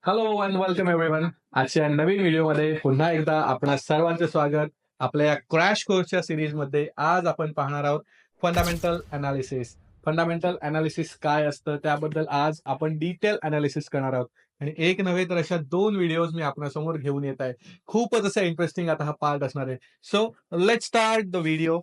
Hello and welcome everyone. आजच्या नवीन व्हिडिओमध्ये पुन्हा एकदा आपणा सर्वांचं स्वागत. आपल्या या क्रॅश कोर्सच्या सिरीजमध्ये आज आपण पाहणार आहोत फंडामेंटल अनालिसिस. फंडामेंटल अनालिसिस काय असतं त्याबद्दल आज आपण डिटेल अनालिसिस करणार आहोत. आणि एक नव्हे तर अशा 2 व्हिडिओज मी आपल्यासमोर घेऊन येत आहे. खूपच असं इंटरेस्टिंग आता हा पार्ट असणार आहे. So let's start the video.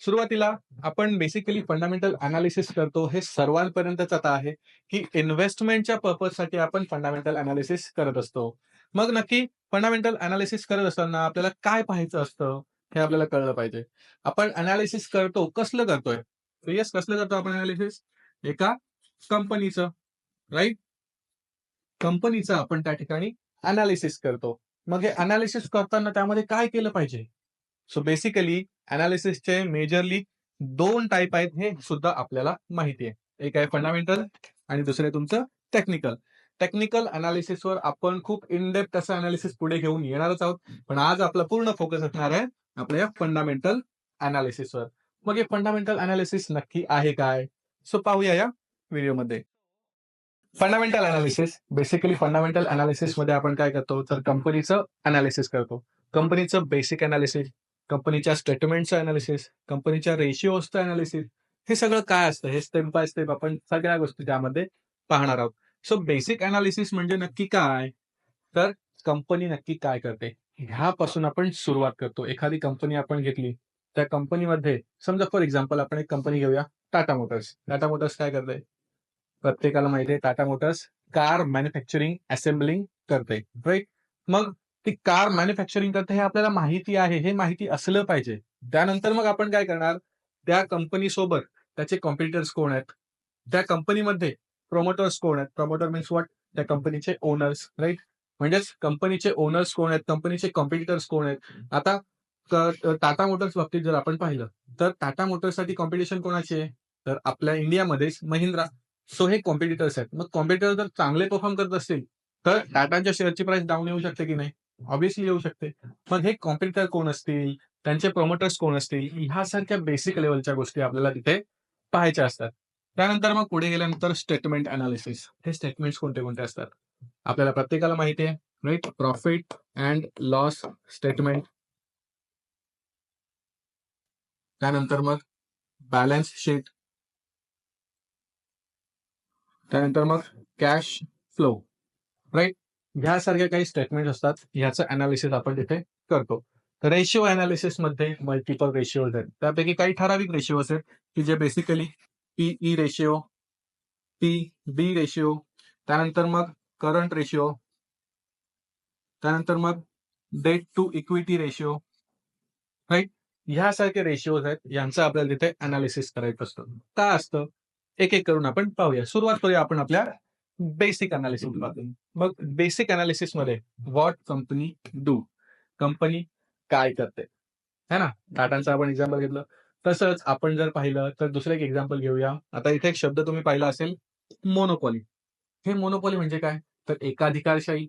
सुरुवातीला आपण बेसिकली फंडामेंटल अनालिसिस करतो हे सर्वांपर्यंतच आता आहे, की इन्व्हेस्टमेंटच्या पर्पजसाठी आपण फंडामेंटल अनालिसिस करत असतो. मग नक्की फंडामेंटल अनालिसिस करत असताना आपल्याला काय पाहायचं असतं, हे आपल्याला कळलं पाहिजे. आपण अनालिसिस करतो, कसलं करतोय? येस, कसलं करतो आपण अनालिसिस? एका कंपनीचं, राइट? कंपनीचं आपण त्या ठिकाणी अनालिसिस करतो. मग हे अनालिसिस करताना त्यामध्ये काय केलं पाहिजे? सो बेसिकली अनालिसिसचे मेजरली 2 टाइप आहेत हे सुद्धा आपल्याला माहिती आहे. एक आहे फंडामेंटल आणि दुसरं आहे तुमचं टेक्निकल. टेक्निकल अनालिसिसवर आपण खूप इन डेप्थ असं अनालिसिस पुढे घेऊन येणारच आहोत. पण आज आपला पूर्ण फोकस असणार आहे आपल्या फंडामेंटल अनालिसिसवर. मग हे फंडामेंटल अनालिसिस नक्की आहे काय? सो पाहूया या व्हिडिओमध्ये. फंडामेंटल अनालिसिस बेसिकली फंडामेंटल अनालिसिसमध्ये आपण काय करतो तर कंपनीचं अनालिसिस करतो. कंपनीचं बेसिक अनालिसिस, कंपनीच्या स्टेटमेंटचं अनालिसिस, कंपनीच्या रेशिओजचं अनालिसिस, हे सगळं काय असतं हे स्टेप बाय स्टेप आपण सगळ्या गोष्टी त्यामध्ये पाहणार आहोत. सो बेसिक अनालिसिस म्हणजे नक्की काय? तर कंपनी नक्की काय करते ह्यापासून आपण सुरुवात करतो. एखादी कंपनी आपण घेतली, त्या कंपनीमध्ये समजा फॉर एक्झाम्पल आपण एक कंपनी घेऊया, टाटा मोटर्स. टाटा मोटर्स काय करते? प्रत्येकाला माहिती आहे Tata Motors car manufacturing assembling करते, राईट? मग ती कार मॅन्युफॅक्चरिंग करते हे आपल्याला माहिती आहे, हे माहिती असलं पाहिजे. त्यानंतर मग आपण काय करणार? त्या कंपनी सोबत त्याचे कॉम्पिटिटर्स कोण आहेत? त्या कंपनीमध्ये प्रमोटर्स कोण आहेत? Promoter means what? त्या कंपनीचे ओनर्स, राईट? म्हणजेच कंपनीचे ओनर्स कोण आहेत? कंपनीचे कॉम्पिटिटर्स कोण आहेत? आता टाटा मोटर्स बाबतीत जर आपण पाहिलं, तर टाटा मोटर्ससाठी कॉम्पिटिशन कोणाची आहे? तर आपल्या इंडियामध्येच महिंद्रा. सो हे कॉम्पिटिटर्स आहेत. मग कॉम्पिटिटर जर चांगले परफॉर्म करत असतील, तर टाटाच्या शेअरची प्राइस डाऊन येऊ शकते की नाही? ऑब्व्हियसली येऊ शकते. मग हे कॉम्पिटिटर कोण असतील? त्यांचे प्रमोटर्स कोण असतील? ह्यासारख्या बेसिक लेव्हलच्या गोष्टी आपल्याला तिथे पाहायच्या असतात. त्यानंतर मग पुढे गेल्यानंतर स्टेटमेंट अनालिसिस. हे स्टेटमेंट्स कोणते-कोणते असतात? आपल्याला प्रत्येकाला माहिती आहे, right? Profit and loss statement. त्यानंतर मग बॅलन्स शीट. त्यानंतर मग कॅश फ्लो, राइट? ह्यासारख्या काही स्टेटमेंट असतात, ह्याचं अनालिसिस आपण तिथे करतो. रेशिओ अनालिसिसमध्ये मल्टिपल रेशिओज आहेत. त्यापैकी काही ठराविक रेशिओज आहेत, की जे बेसिकली पीई रेशिओ, पी-बी रेशिओ, त्यानंतर मग करंट रेशिओ, त्यानंतर मग debt to equity ratio, right? ह्यासारखे रेशिओज आहेत, यांचं आपल्याला तिथे अनालिसिस करायचं असतं. काय असतं? एक-एक करून आपण पाहूया. सुरुवात करूया आपण आपल्या बेसिक अनालिसिस पासून. मग बेसिक अनालिसिसमध्ये व्हॉट कंपनी डू? कंपनी काय करते? है ना? टाटांचं आपण एक्झाम्पल घेतलं. तसंच आपण जर पाहिलं तर दुसरं एक एक्झाम्पल घेऊया. आता इथे एक शब्द तुम्ही पाहिला असेल, मोनोपॉली. हे मोनोपॉली म्हणजे काय? तर एकाधिकारशाही.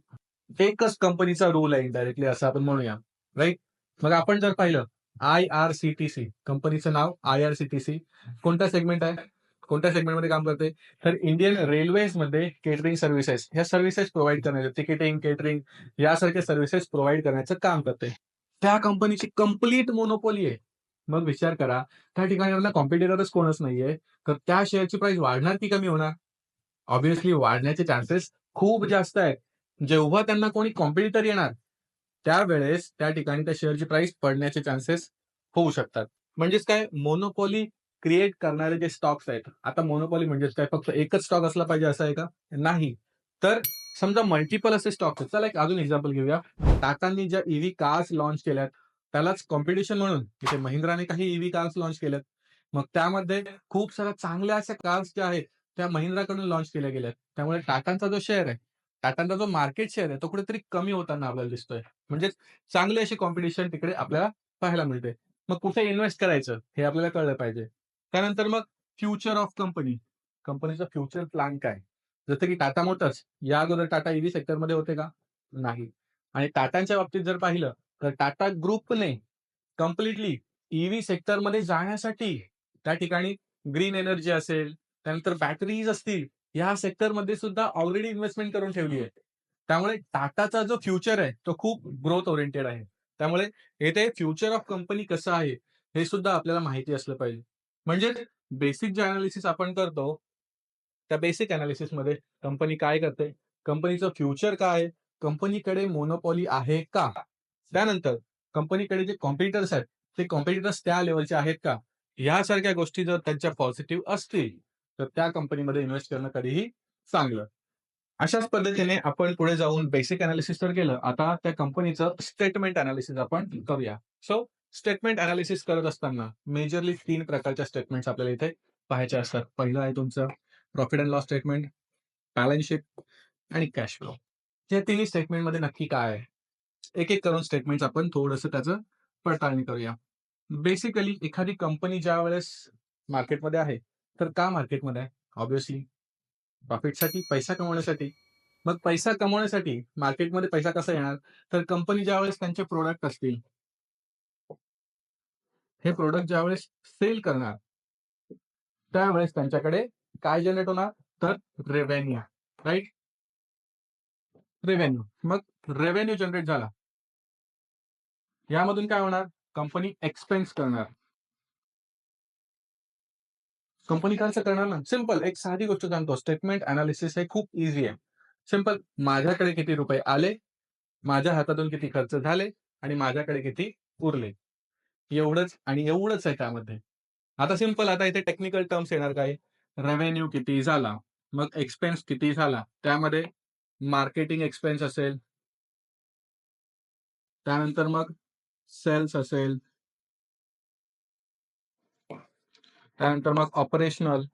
एकच कंपनीचा रूल आहे इनडायरेक्टली असं आपण म्हणूया, राइट? मग आपण जर पाहिलं आय-आर-सी-टी-सी, कंपनीचं नाव आय-आर-सी-टी-सी. कोणता सेगमेंट आहे? कोणत्या सेगमेंटमध्ये काम करते? तर इंडियन रेल्वेजमध्ये केटरिंग सर्व्हिसेस, ह्या सर्व्हिसेस प्रोव्हाईड करण्याचं, तिकीटिंग, केटरिंग यासारख्या सर्व्हिसेस प्रोव्हाईड करण्याचं काम करते. त्या कंपनीची कंप्लीट मोनोपॉली आहे. मग विचार करा, त्या ठिकाणी आपला कॉम्पिटिटरच कोणच नाहीये, तर त्या शेअरची प्राइस वाढणार की कमी होणार? ऑब्व्हियसली वाढण्याचे चान्सेस खूप जास्त आहेत. जेव्हा त्यांना कोणी कॉम्पिटिटर येणार, त्यावेळेस त्या ठिकाणी त्या शेअरची प्राइस पडण्याचे चान्सेस होऊ शकतात. म्हणजेच काय? मोनोपॉली क्रिएट करणारे जे स्टॉक्स आहेत. आता मोनोपॉली म्हणजेच काय? फक्त एकच स्टॉक असला पाहिजे असं आहे का? नाही. तर समजा मल्टिपल असे स्टॉक्स आहेत. चला एक अजून एक्झाम्पल घेऊया. टाटांनी ज्या ईव्ही कार्स लॉन्च केल्यात, त्यालाच कॉम्पिटिशन म्हणून इथे महिंद्राने काही ईव्ही कार्स लॉन्च केल्यात. मग त्यामध्ये खूप साऱ्या चांगल्या अशा कार्स ज्या आहेत, त्या महिंद्राकडून लॉन्च केल्या गेल्यात. त्यामुळे टाटांचा जो शेअर आहे, टाटांचा जो मार्केट शेअर आहे, तो कुठेतरी कमी होताना आपल्याला दिसतोय. म्हणजेच चांगली अशी कॉम्पिटिशन तिकडे आपल्याला पाहायला मिळते. मग कुठे इन्व्हेस्ट करायचं हे आपल्याला कळलं पाहिजे. त्यानंतर मग फ्युचर ऑफ कंपनी. कंपनीचा फ्युचर प्लॅन काय? जसं की टाटा मोटर्स या अगोदर टाटा ईव्ही सेक्टरमध्ये होते का? नाही. आणि टाटांच्या बाबतीत जर पाहिलं, तर टाटा ग्रुपने कंप्लीटली ईव्ही सेक्टरमध्ये जाण्यासाठी त्या ठिकाणी ग्रीन एनर्जी असेल, त्यानंतर बॅटरीज असतील, या सेक्टरमध्ये सुद्धा ऑलरेडी इन्व्हेस्टमेंट करून ठेवली आहे. त्यामुळे टाटाचा जो फ्युचर आहे, तो खूप ग्रोथ ओरिएंटेड आहे. त्यामुळे येथे फ्युचर ऑफ कंपनी कसं आहे, हे सुद्धा आपल्याला माहिती असलं पाहिजे. म्हणजे बेसिक जे एनालिसिस आपण करतो, त्या बेसिक एनालिसिसमध्ये कंपनी काय करते, कंपनीचं फ्युचर काय आहे, कंपनीकडे मोनोपॉली आहे का? त्यानंतर कंपनीकडे जे कॉम्पिटिटर्स आहेत, ते कॉम्पिटिटर्स त्या लेव्हलचे आहेत का? यासारख्या गोष्टी जर त्यांच्या पॉझिटिव्ह असतील, तर त्या कंपनीमध्ये इन्व्हेस्ट करणं कधीही चांगलं. अशाच पद्धतीने आपण पुढे जाऊन बेसिक एनालिसिस तर केलं. आता त्या कंपनीचं स्टेटमेंट एनालिसिस आपण करूया. सो स्टेटमेंट एनालिसिस करत असताना मेजरली 3 प्रकारच्या स्टेटमेंट्स आपल्याला इथे पाहायचे असतात. पहिलं आहे तुमचं profit and loss statement, balance sheet आणि कॅश फ्लो. या तिन्ही स्टेटमेंटमध्ये नक्की काय आहे? एक-एक करून स्टेटमेंट्स आपण थोडंसं त्याचं पडताळणी करूया. बेसिकली एखादी कंपनी ज्यावेळेस मार्केटमध्ये आहे, तर का मार्केटमध्ये आहे? ऑब्व्हियसली प्रॉफिटसाठी, पैसा कमवण्यासाठी. मग पैसा कमवण्यासाठी मार्केटमध्ये पैसा कसा येणार? तर कंपनी ज्यावेळेस त्यांचे प्रॉडक्ट असतील, हे प्रॉडक्ट ज्यावेळेस सेल करणार, त्यावेळेस त्यांच्याकडे काय जनरेट होणार? तर रेव्हेन्यू, राइट? रेव्हेन्यू. मग रेव्हेन्यू जनरेट झाला. यामधून काय होणार? कंपनी एक्सपेन्स करणार. कंपनी खर्च करणार ना. सिंपल एक साधी गोष्ट सांगतो. स्टेटमेंट एनालिसिस हे खूप ईझी आहे. सिंपल माझ्याकडे किती रुपये आले, माझ्या हातातून किती खर्च झाले आणि माझ्याकडे किती उरले. एवढंच आणि एवढंच आहे त्यामध्ये. आता सिंपल आता इथे टेक्निकल टर्म्स येणार काय? रेव्हेन्यू किती झाला, मग एक्सपेन्स किती झाला, त्यामध्ये मार्केटिंग एक्सपेन्स असेल, त्यानंतर मग सेल्स असेल, त्यानंतर मग ऑपरेशनल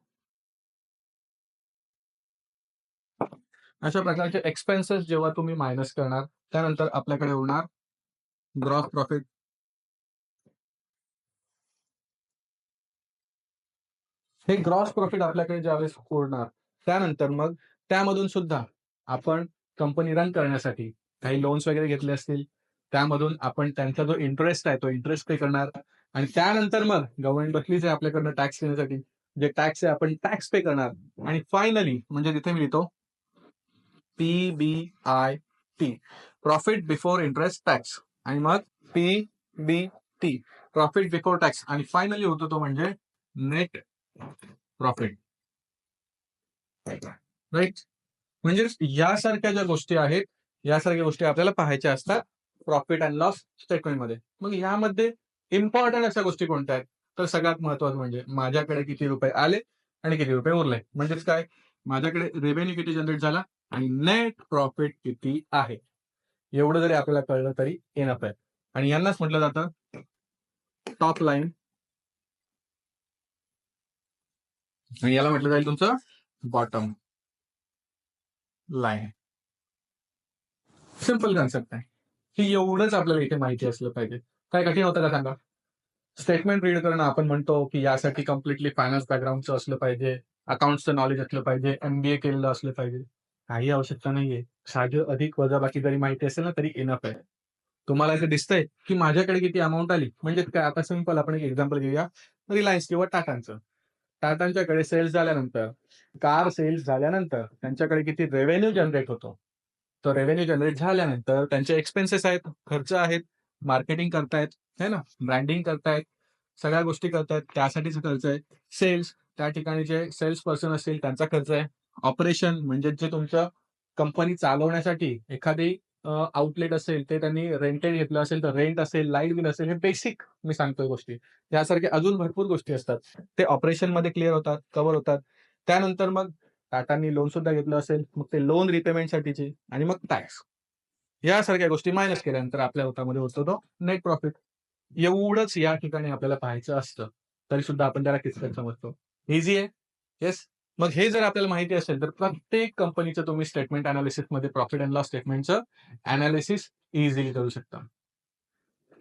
अशा प्रकारचे एक्सपेन्सेस जेव्हा तुम्ही मायनस करणार, त्यानंतर आपल्याकडे होणार ग्रॉस प्रॉफिट. हे ग्रॉस प्रॉफिट आपल्याकडे ज्यावेळेस उरणार, त्यानंतर मग त्यामधून सुद्धा आपण कंपनी रन करण्यासाठी काही लोन्स वगैरे घेतले असतील, त्यामधून आपण त्यांचा जो इंटरेस्ट आहे, तो इंटरेस्ट पे करणार आणि त्यानंतर मग गव्हर्नमेंट बसलीच आहे आपल्याकडनं टॅक्स घेण्यासाठी. जे टॅक्स आहे आपण टॅक्स पे करणार आणि फायनली म्हणजे तिथे मी लिहितो PBIT profit before interest tax आणि मग PBT प्रॉफिट बिफोर टॅक्स आणि फायनली होतो तो म्हणजे नेट प्रॉफिट, राईट? म्हणजे यासारख्या ज्या गोष्टी आहेत, यासारख्या गोष्टी आपल्याला पाहायच्या असतात प्रॉफिट अँड लॉस स्टेटमेंटमध्ये. मग यामध्ये इम्पॉर्टंट अशा गोष्टी कोणत्या आहेत? तर सगळ्यात महत्त्वाचं म्हणजे माझ्याकडे किती रुपये आले आणि किती रुपये उरले. म्हणजेच काय? माझ्याकडे रेव्हेन्यू किती जनरेट झाला आणि नेट प्रॉफिट किती आहे. एवढं जरी आपल्याला कळलं तरी इनफ आहे. आणि यांनाच म्हटलं जातं टॉप लाईन आणि याला म्हटलं जाईल तुमचं बॉटम लाईन. सिंपल कन्सेप्ट आहे. की एवढंच आपल्याला इथे माहिती असलं पाहिजे. काय कठीण होतं का सांगा? स्टेटमेंट रीड करणं आपण म्हणतो, की यासाठी कंप्लीटली फायनान्स बॅकग्राऊंडचं असलं पाहिजे, अकाउंट्सचं नॉलेज असलं पाहिजे, एम-बी-ए केलेलं असलं पाहिजे. काही आवश्यकता नाहीये. साधं अधिक वजाबाकी जरी माहिती असेल ना, तरी इनफ आहे. तुम्हाला असं दिसतंय, की माझ्याकडे किती अमाउंट आली. म्हणजे काय आता सिंपल आपण एक एक्झाम्पल घेऊया. रिलायन्स किंवा टाटांचं. टाटांच्याकडे सेल्स झाल्यानंतर, कार सेल्स झाल्यानंतर त्यांच्याकडे किती रेव्हेन्यू जनरेट होतो. तो रेव्हेन्यू जनरेट झाल्यानंतर त्यांचे एक्सपेन्सेस आहेत, खर्च आहेत, मार्केटिंग करतायत, है ना? ब्रँडिंग करतायत, सगळ्या गोष्टी करतायत, त्यासाठीचा खर्च आहे. सेल्स, त्या ठिकाणी जे सेल्स पर्सन असतील त्यांचा खर्च आहे. ऑपरेशन म्हणजे जे तुमचं कंपनी चालवण्यासाठी एखादी आउटलेट असेल, ते त्यांनी रेंटेड घेतलं असेल, तर रेंट असेल, लाईट बिल असेल, हे बेसिक मी सांगतोय गोष्टी. यासारख्या अजून भरपूर गोष्टी असतात. ते ऑपरेशनमध्ये क्लिअर होतात, कव्हर होतात. त्यानंतर मग टाटांनी लोन सुद्धा घेतलं असेल, मग ते लोन रिपेमेंटसाठीचे आणि मग टॅक्स. यासारख्या गोष्टी मायनस केल्यानंतर आपल्या हातामध्ये होतो तो नेट प्रॉफिट. एवढंच या ठिकाणी आपल्याला पाहायचं असतं. तरी सुद्धा आपण त्याला किचकट समजतो. ईझी आहे. येस. मग हे जर आपल्याला माहिती असेल, तर प्रत्येक कंपनीचं तुम्ही स्टेटमेंट एनालिसिसमध्ये प्रॉफिट अँड लॉस स्टेटमेंटचं एनालिसिस इझिली करू शकता.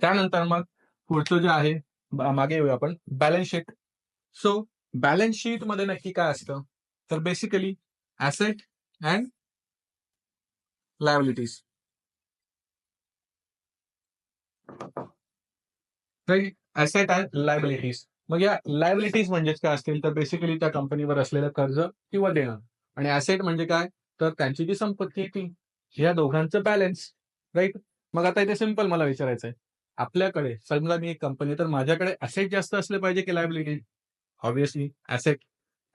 त्यानंतर मग पुढचं जे आहे, मागे येऊया आपण बॅलन्स शीट. सो बॅलन्स शीटमध्ये नक्की काय असतं? तर basically asset and liabilities. Right? Asset and liabilities. मग या लायबिलिटीज म्हणजेच काय असतील, तर बेसिकली त्या कंपनीवर असलेलं कर्ज किंवा देणं. आणि ॲसेट म्हणजे काय? तर त्यांची जी संपत्ती आहे ती. या दोघांचं बॅलन्स, राइट? मग आता इथे सिंपल मला विचारायचं आहे. आपल्याकडे समजा मी एक कंपनी तर माझ्याकडे ॲसेट जास्त असले पाहिजे की लायबिलिटी? Obviously asset.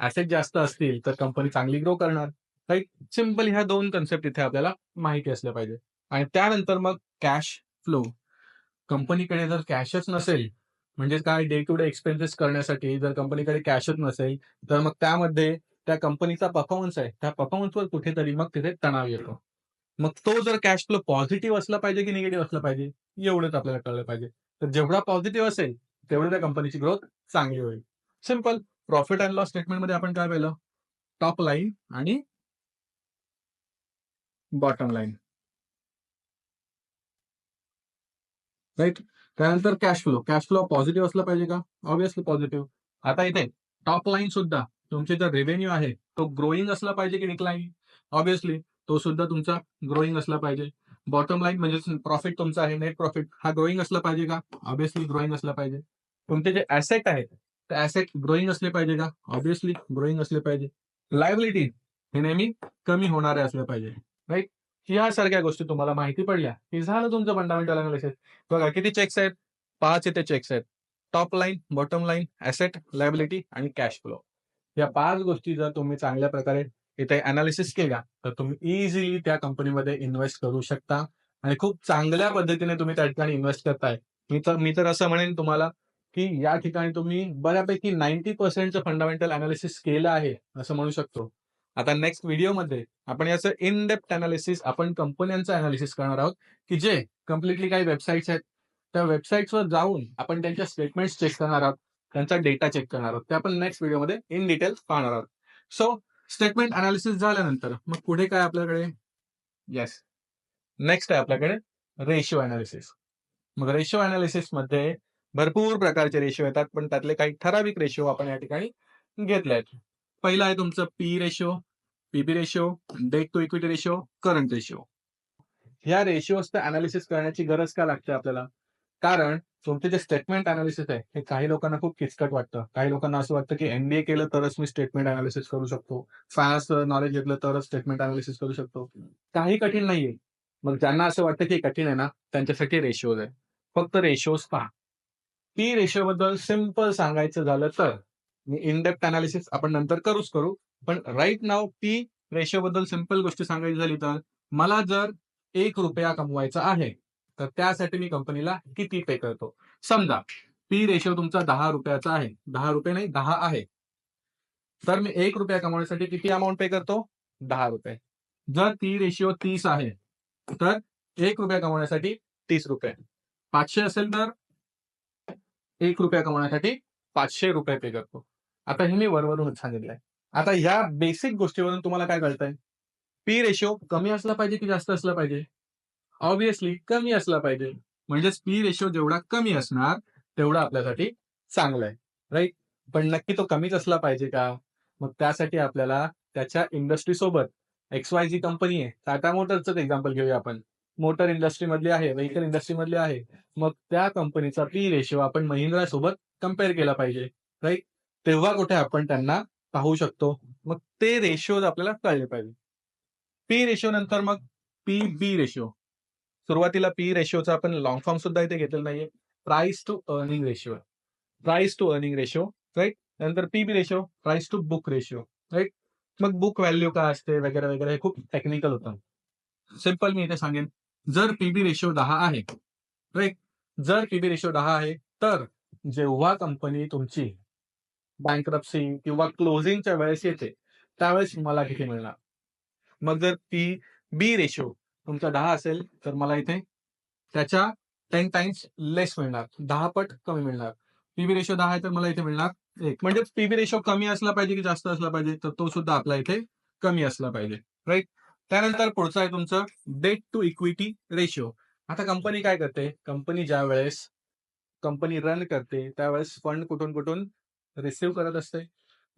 ॲसेट जास्त असतील तर कंपनी चांगली ग्रो करणार, राइट? सिंपल ह्या 2 कन्सेप्ट इथे आपल्याला माहिती असल्या पाहिजे. आणि त्यानंतर मग कॅश फ्लो. कंपनीकडे जर कॅशच नसेल, म्हणजे काय डे टू डे एक्सपेन्सेस करण्यासाठी जर कंपनीकडे कॅशच नसेल, तर मग त्यामध्ये त्या कंपनीचा परफॉर्मन्स आहे, त्या परफॉर्मन्सवर कुठेतरी मग तिथे तणाव येतो. मग तो जर कॅश फ्लो पॉझिटिव्ह असला पाहिजे की निगेटिव्ह असला पाहिजे, एवढंच आपल्याला कळलं पाहिजे. तर जेवढा पॉझिटिव्ह असेल, तेवढी त्या कंपनीची ग्रोथ चांगली होईल. सिंपल. प्रॉफिट अँड लॉस स्टेटमेंटमध्ये आपण काय पाहिलं? टॉप लाईन आणि बॉटम लाईन. राइट? त्यानंतर cash flow. Cash flow positive असला पाहिजे का? Obviously positive. आता इथे टॉप लाईन सुद्धा तुमचे जर रेव्हेन्यू आहे, तो ग्रोइंग असला पाहिजे की डिक्लाइनिंग? ऑब्व्हियसली तो सुद्धा तुमचा ग्रोइंग असला पाहिजे. बॉटम लाईन म्हणजे प्रॉफिट तुमचा आहे, नेट प्रॉफिट हा ग्रोइंग असला पाहिजे का? ऑब्व्हियसली ग्रोइंग असला पाहिजे. तुमचे जे ॲसेट आहेत, ते ॲसेट ग्रोइंग असले पाहिजे का? ऑब्व्हियसली ग्रोइंग असले पाहिजे. लायबिलिटी हे नेहमी कमी होणारे असले पाहिजे. राइट? यासारख्या गोष्टी तुम्हाला माहिती पडल्या, की झालं तुमचं फंडामेंटल अनालिसिस. बघा किती चेक्स आहेत? 5 इथे चेक्स आहेत. Top line, bottom line, asset, liability आणि कॅश फ्लो. या 5 गोष्टी जर तुम्ही चांगल्या प्रकारे इथे एनालिसिस केल्या, तर तुम्ही इझिली त्या कंपनीमध्ये इन्व्हेस्ट करू शकता आणि खूप चांगल्या पद्धतीने तुम्ही त्या ठिकाणी इन्व्हेस्ट करताय. मी तर असं म्हणेन तुम्हाला, की या ठिकाणी तुम्ही बऱ्यापैकी 90% फंडामेंटल एनालिसिस केलं आहे, असं म्हणू शकतो. आता नेक्स्ट व्हिडिओमध्ये आपण याचं इन डेप्थ एनालिसिस आपण कंपन्यांचं एनालिसिस करणार आहोत, की जे कंप्लीटली काही वेबसाईट्स आहेत, त्या वेबसाईट्सवर जाऊन आपण त्यांच्या स्टेटमेंट्स चेक करणार आहोत. त्यांचा डेटा चेक करणार आहोत. ते आपण नेक्स्ट व्हिडिओमध्ये इन डिटेल पाहणार आहोत. सो स्टेटमेंट एनालिसिस झाल्यानंतर मग पुढे काय आपल्याकडे? येस. नेक्स्ट आहे आपल्याकडे रेशिओ एनालिसिस. मग रेशिओ एनालिसिसमध्ये भरपूर प्रकारचे रेशिओ येतात, पण त्यातले काही ठराविक रेशिओ आपण या ठिकाणी घेतले आहेत. पहिलं आहे तुमचं P ratio, PB ratio, debt to equity ratio, current ratio. ह्या रेशिओजचं एनालिसिस करण्याची गरज का लागते आपल्याला? कारण तुमचे जे स्टेटमेंट एनालिसिस आहे, हे काही लोकांना खूप किचकट वाटतं. काही लोकांना असं वाटतं, की एम-बी-ए केलं तरच मी स्टेटमेंट एनालिसिस करू शकतो. फायनान्सचं नॉलेज घेतलं तरच स्टेटमेंट एनालिसिस करू शकतो. काही कठीण नाहीये. मग ज्यांना असं वाटतं, की कठीण आहे ना, त्यांच्यासाठी रेशिओज आहे. फक्त रेशिओज पहा. पी रेशिओबद्दल सिंपल सांगायचं झालं तर, इन डेप्थ एनालिसिस आपण नंतर करूच करू. पण राइट नाऊ पी रेशिओबद्दल सिंपल गोष्ट सांगायची झाली तर, मला जर ₹1 कमवायचा आहे, तर त्यासाठी मी कंपनीला किती पे करतो? समजा पी रेशिओ तुमचा ₹10 आहे. ₹10 नाही 10 आहे. तर मी ₹1 कमवण्यासाठी किती अमाउंट पे करतो? ₹10. जर पी रेशिओ 30 आहे, तर ₹1 कमवण्यासाठी ₹30. 500 असेल तर ₹1 कमवण्यासाठी ₹500 पे करतो. आता हे मी वरवरूनच सांगितलंय. आता ह्या बेसिक गोष्टीवरून तुम्हाला काय कळतंय? पी रेशिओ कमी असला पाहिजे की जास्त असला पाहिजे? ऑब्व्हियसली कमी असला पाहिजे. म्हणजेच पी रेशिओ जेवढा कमी असणार, तेवढं आपल्यासाठी चांगलं आहे. राइट? पण नक्की तो कमीच असला पाहिजे का? मग त्यासाठी आपल्याला त्याच्या इंडस्ट्रीसोबत एक्स-वाय-झी कंपनी आहे. टाटा मोटर्सचंच एक्झाम्पल घेऊया आपण. मोटर इंडस्ट्रीमधली आहे, व्हेइकल इंडस्ट्रीमधली आहे. मग त्या कंपनीचा पी रेशिओ आपण Mahindra सोबत कंपेअर केला पाहिजे. राइट? तेव्हा कुठे आपण त्यांना पाहू शकतो. मग ते रेशिओज आपल्याला कळले पाहिजे. पी रेशिओ नंतर मग पी-बी रेशिओ. सुरुवातीला पी रेशिओचा आपण लाँग फॉर्म सुद्धा इथे घेतलेला नाहीये. Price to earning ratio. Price to earning ratio, right? त्यानंतर P B ratio, price to book ratio, right? मग बुक व्हॅल्यू काय असते वगैरे, वगैरे हे खूप टेक्निकल होतं. सिंपल मी इथे सांगेन, जर पी-बी रेशिओ 10 आहे, राइट? जर पी-बी रेशिओ 10 आहे, तर जेव्हा कंपनी तुमची बँक्रप्सी किंवा क्लोजिंगच्या वेळेस येते, त्यावेळेस मला किती मिळणार? मग जर पी-बी रेशिओ तुमचा 10 असेल, तर मला इथे त्याच्या 10 टाइम्स लेस मिळणार. 10 पट कमी मिळणार. पी-बी रेशिओ 10 आहे, तर मला इथे मिळणार 1. म्हणजे पी-बी रेशिओ कमी असला पाहिजे की जास्त असला पाहिजे? तर तो सुद्धा आपला इथे कमी असला पाहिजे. राइट? त्यानंतर पुढचं आहे तुमचं डेट टू इक्विटी रेशिओ. आता कंपनी काय करते? कंपनी ज्यावेळेस कंपनी रन करते, त्यावेळेस फंड कुठून-कुठून रिसीव्ह करत असते.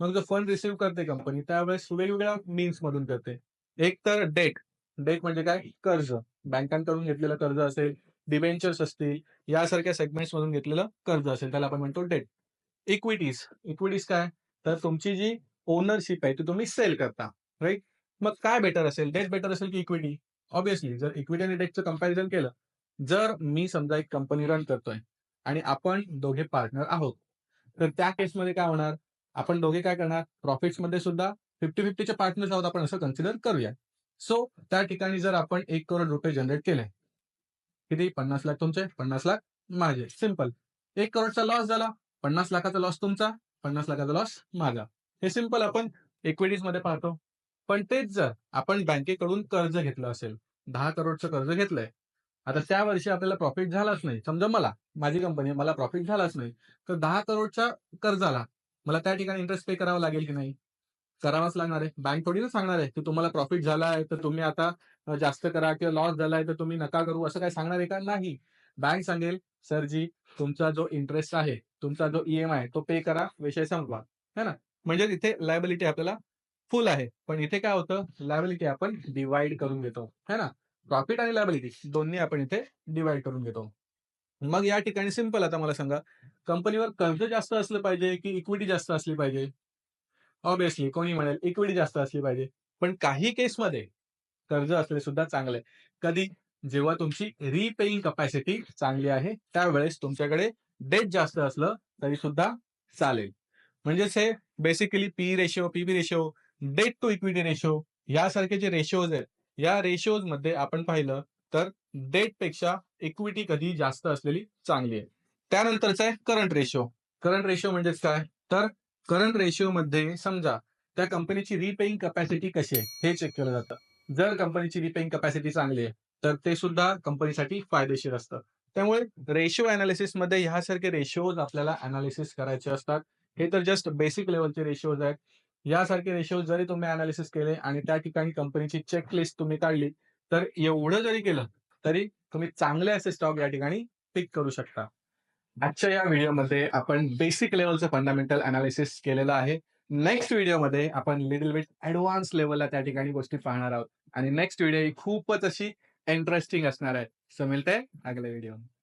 मग जो फंड रिसीव्ह करते कंपनी, त्यावेळेस वेगवेगळ्या मीन्समधून करते. एक तर डेट. डेट म्हणजे काय? कर्ज. बँकांकडून घेतलेलं कर्ज असेल, डिबेंचर्स असतील, यासारख्या सेगमेंट्समधून घेतलेलं कर्ज असेल, त्याला आपण म्हणतो डेट. इक्विटीज. इक्विटीज काय? तर तुमची जी ओनरशिप आहे, ती तुम्ही सेल करता. राइट? मग काय बेटर असेल? डेट बेटर असेल की इक्विटी? ऑब्व्हियसली जर इक्विटी आणि डेटचं कंपॅरिझन केलं, जर मी समजा एक कंपनी रन करतोय आणि आपण दोघे पार्टनर आहोत, तर त्या केसमध्ये काय होणार? आपण दोघे काय करणार? प्रॉफिट्समध्ये सुद्धा 50-50 चे पार्टनर्स आहोत आपण असं कन्सिडर करूया. सो त्या ठिकाणी जर आपण ₹1,00,00,000 जनरेट केले, किती? 50,00,000 तुमचे, 50,00,000 माझे. सिंपल. 1,00,00,000चा लॉस झाला. 50,00,000चा लॉस तुमचा, 50,00,000चा लॉस माझा. हे सिंपल आपण इक्विटीजमध्ये पाहतो. पण तेच जर आपण बँकेकडून कर्ज घेतलं असेल, 10,00,00,000चं कर्ज घेतलंय. आता त्या वर्षी आपल्याला प्रॉफिट झालाच नाही. समजा मला, माझी कंपनी आहे, मला प्रॉफिट झालाच नाही. तर 10,00,00,000च्या कर्जाला मला त्या ठिकाणी इंटरेस्ट पे करावा लागेल की नाही? करावाच लागणार आहे. बँक थोडी ना सांगणार आहे, की तुम्हाला प्रॉफिट झाला आहे, तर तुम्ही आता जास्त करा किंवा लॉस झालाय, तर तुम्ही नका करू, असं काय सांगणार आहे का? नाही. बँक सांगेल, "सरजी, तुमचा जो इंटरेस्ट आहे, तुमचा जो आहे, तो पे करा, विषय संपला." है ना? म्हणजे तिथे लायबिलिटी आपल्याला फुल आहे. पण इथे काय होतं, लायबिलिटी आपण डिव्हाईड करून घेतो. है ना? प्रॉफिट आणि लायबिलिटी दोन्ही आपण इथे डिव्हाईड करून घेतो. मग या ठिकाणी सिंपल आता मला सांगा, कंपनीवर कर्ज जास्त असलं पाहिजे की इक्विटी जास्त असली पाहिजे? ऑब्व्हियसली कोणी म्हणेल इक्विटी जास्त असली पाहिजे. पण काही केसमध्ये कर्ज असणे सुद्धा चांगलं आहे. कधी? जेव्हा तुमची रिपेइंग कपॅसिटी चांगली आहे, त्यावेळेस तुमच्याकडे डेट जास्त असलं तरी सुद्धा चालेल. म्हणजेच हे basically P ratio, पी-बी ratio, debt to equity ratio यासारखे जे रेशिओज आहेत, या रेशिओजमध्ये आपण पाहिलं तर डेटपेक्षा इक्विटी कधी जास्त असलेली चांगली आहे. त्यानंतरचा आहे करंट रेशिओ. करंट रेशिओ म्हणजेच काय? तर करंट रेशिओमध्ये समजा त्या कंपनीची रिपेइंग कपॅसिटी कशी आहे, हे चेक केलं जातं. जर कंपनीची रिपेइंग कपॅसिटी चांगली आहे, तर ते सुद्धा कंपनीसाठी फायदेशीर असतं. त्यामुळे रेशिओ एनालिसिसमध्ये ह्यासारखे रेशिओज आपल्याला एनालिसिस करायचे असतात. हे तर जस्ट बेसिक लेव्हलचे रेशिओज आहेत. यासारखे रेशिओज जरी तुम्ही एनालिसिस केले आणि त्या ठिकाणी कंपनीची चेकलिस्ट तुम्ही काढली, तर एवढं जरी केलं, तरी तुम्ही चांगले असे स्टॉक या ठिकाणी पिक करू शकता. आजच्या या व्हिडिओमध्ये आपण बेसिक लेव्हलचं फंडामेंटल एनालिसिस केलेलं आहे. नेक्स्ट व्हिडिओमध्ये आपण लिटल बिट ॲडव्हान्स लेव्हलला त्या ठिकाणी गोष्टी पाहणार आहोत आणि नेक्स्ट व्हिडिओ ही खूपच अशी इंटरेस्टिंग असणार आहे. सो मिलते हैं अगले व्हिडिओ में.